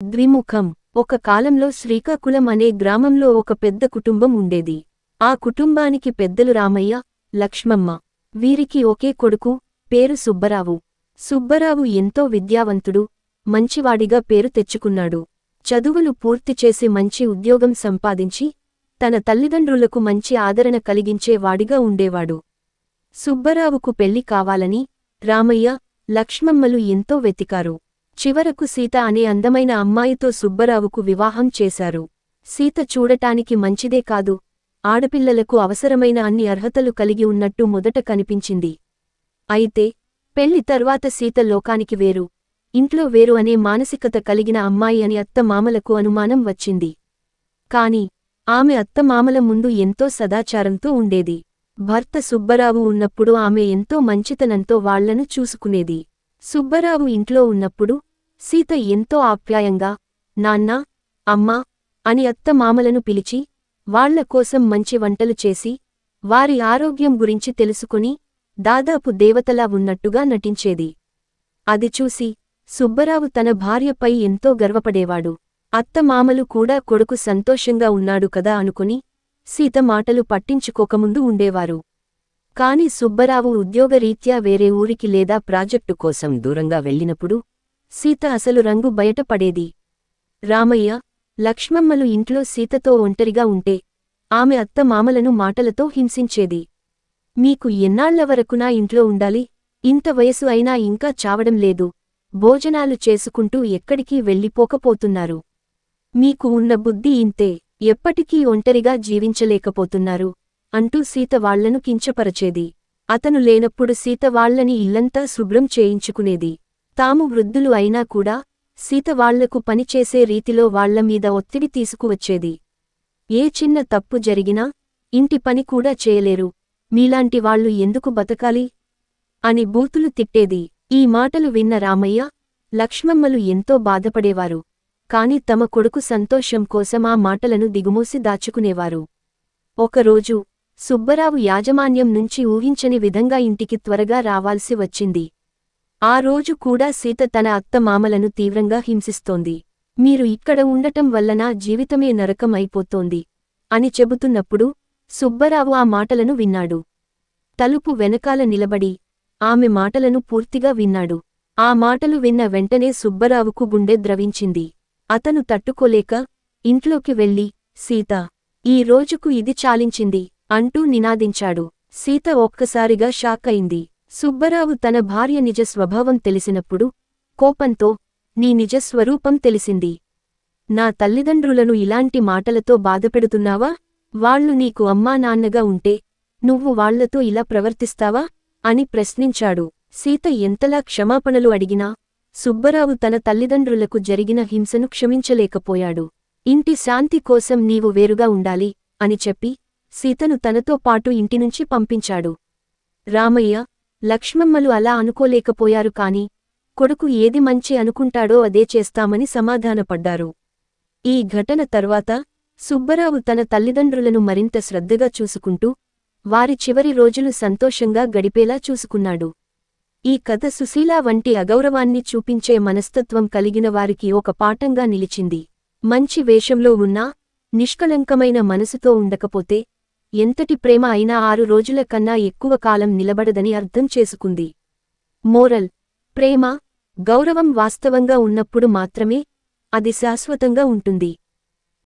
ద్విముఖం. ఒక కాలంలో శ్రీకాకుళం అనే గ్రామంలో ఒక పెద్ద కుటుంబం ఉండేది. ఆ కుటుంబానికి పెద్దలు రామయ్య, లక్ష్మమ్మ. వీరికి ఒకే కొడుకు, పేరు సుబ్బరావు. సుబ్బరావు ఎంతో విద్యావంతుడు, మంచివాడిగా పేరు తెచ్చుకున్నాడు. చదువులు పూర్తిచేసి మంచి ఉద్యోగం సంపాదించి, తన తల్లిదండ్రులకు మంచి ఆదరణ కలిగించే వాడిగా ఉండేవాడు. సుబ్బరావుకు పెళ్లి కావాలని రామయ్య, లక్ష్మమ్మలు ఎంతో వెతికారు. చివరకు సీత అనే అందమైన అమ్మాయితో సుబ్బరావుకు వివాహం చేశారు. సీత చూడటానికి మంచిదే కాదు, ఆడపిల్లలకు అవసరమైన అన్ని అర్హతలు కలిగి ఉన్నట్టు మొదట కనిపించింది. అయితే పెళ్లి తర్వాత సీత లోకానికి వేరు, ఇంట్లో వేరు అనే మానసికత కలిగిన అమ్మాయి అని అత్తమామలకు అనుమానం వచ్చింది. కాని ఆమె అత్తమామల ముందు ఎంతో సదాచారంతో ఉండేది. భర్త సుబ్బరావు ఉన్నప్పుడు ఆమె ఎంతో మంచితనంతో వాళ్లను చూసుకునేది. సుబ్బరావు ఇంట్లో ఉన్నప్పుడు సీత ఎంతో ఆప్యాయంగా నాన్నా, అమ్మా అని అత్తమామలను పిలిచి వాళ్ల కోసం మంచి వంటలు చేసి, వారి ఆరోగ్యం గురించి తెలుసుకుని దాదాపు దేవతలా ఉన్నట్టుగా నటించేది. అది చూసి సుబ్బరావు తన భార్యపై ఎంతో గర్వపడేవాడు. అత్తమామలు కూడా కొడుకు సంతోషంగా ఉన్నాడు కదా అనుకుని సీత మాటలు పట్టించుకోకముందు ఉండేవారు. కాని సుబ్బరావు ఉద్యోగరీత్యా వేరే ఊరికి లేదా ప్రాజెక్టు కోసం దూరంగా వెళ్ళినప్పుడు సీత అసలు రంగు బయటపడేది. రామయ్య, లక్ష్మమ్మలు ఇంట్లో సీతతో ఒంటరిగా ఉంటే ఆమె అత్తమామలను మాటలతో హింసించేది. మీకు ఎన్నాళ్లవరకునా ఇంట్లో ఉండాలి, ఇంత వయసు అయినా ఇంకా చావడం లేదు, భోజనాలు చేసుకుంటూ ఎక్కడికీ వెళ్ళిపోకపోతున్నారు. మీకు ఉన్న బుద్ధి ఇంతే, ఎప్పటికీ ఒంటరిగా జీవించలేకపోతున్నారు అంటూ సీత వాళ్లను కించపరచేది. అతను లేనప్పుడు సీత వాళ్లని ఇల్లంతా శుభ్రం చేయించుకునేది. తాము వృద్ధులు అయినా కూడా సీత వాళ్లకు పనిచేసే రీతిలో వాళ్లమీద ఒత్తిడి తీసుకువచ్చేది. ఏ చిన్న తప్పు జరిగినా ఇంటి పని కూడా చేయలేరు, మీలాంటి వాళ్లు ఎందుకు బతకాలి అని బూతులు తిట్టేది. ఈ మాటలు విన్న రామయ్య, లక్ష్మమ్మలు ఎంతో బాధపడేవారు. కాని తమ కొడుకు సంతోషం కోసం ఆ మాటలను దిగుమూసి దాచుకునేవారు. ఒకరోజు సుబ్బరావు యాజమాన్యం నుంచి ఊహించని విధంగా ఇంటికి త్వరగా రావాల్సి వచ్చింది. ఆ రోజు కూడా సీత తన అత్తమామలను తీవ్రంగా హింసిస్తోంది. మీరు ఇక్కడ ఉండటం వల్ల నా జీవితమే నరకం అయిపోతోంది అని చెబుతున్నప్పుడు సుబ్బరావు ఆ మాటలను విన్నాడు. తలుపు వెనకాల నిలబడి ఆమె మాటలను పూర్తిగా విన్నాడు. ఆ మాటలు విన్న వెంటనే సుబ్బరావుకు గుండె ద్రవించింది. అతను తట్టుకోలేక ఇంట్లోకి వెళ్ళి, సీత, ఈ రోజుకు ఇది చాలించింది అంటూ నినాదించాడు. సీత ఒక్కసారిగా షాక్ అయింది. సుబ్బరావు తన భార్య నిజ స్వభావం తెలిసినప్పుడు కోపంతో, నీ నిజస్వరూపం తెలిసింది. నా తల్లిదండ్రులను ఇలాంటి మాటలతో బాధపెడుతున్నావా? వాళ్లు నీకు అమ్మా నాన్నగా ఉంటే నువ్వు వాళ్లతో ఇలా ప్రవర్తిస్తావా అని ప్రశ్నించాడు. సీత ఎంతలా క్షమాపణలు అడిగినా సుబ్బరావు తన తల్లిదండ్రులకు జరిగిన హింసను క్షమించలేకపోయాడు. ఇంటి శాంతి కోసం నీవు వేరుగా ఉండాలి అని చెప్పి సీతను తనతో పాటు ఇంటినుంచి పంపించాడు. రామయ్య, లక్ష్మమ్మలు అలా అనుకోలేకపోయారు కాని కొడుకు ఏది మంచి అనుకుంటాడో అదే చేస్తామని సమాధానపడ్డారు. ఈ ఘటన తర్వాత సుబ్బరావు తన తల్లిదండ్రులను మరింత శ్రద్ధగా చూసుకుంటూ వారి చివరి రోజులు సంతోషంగా గడిపేలా చూసుకున్నాడు. ఈ కథ సుశీల వంటి అగౌరవాన్ని చూపించే మనస్తత్వం కలిగిన వారికి ఒక పాఠంగా నిలిచింది. మంచి వేషంలో ఉన్నా నిష్కళంకమైన మనసుతో ఉండకపోతే ఎంతటి ప్రేమ అయినా 6 రోజుల కన్నా ఎక్కువ కాలం నిలబడదని అర్థం చేసుకుంది. మోరల్: ప్రేమ, గౌరవం వాస్తవంగా ఉన్నప్పుడు మాత్రమే అది శాశ్వతంగా ఉంటుంది.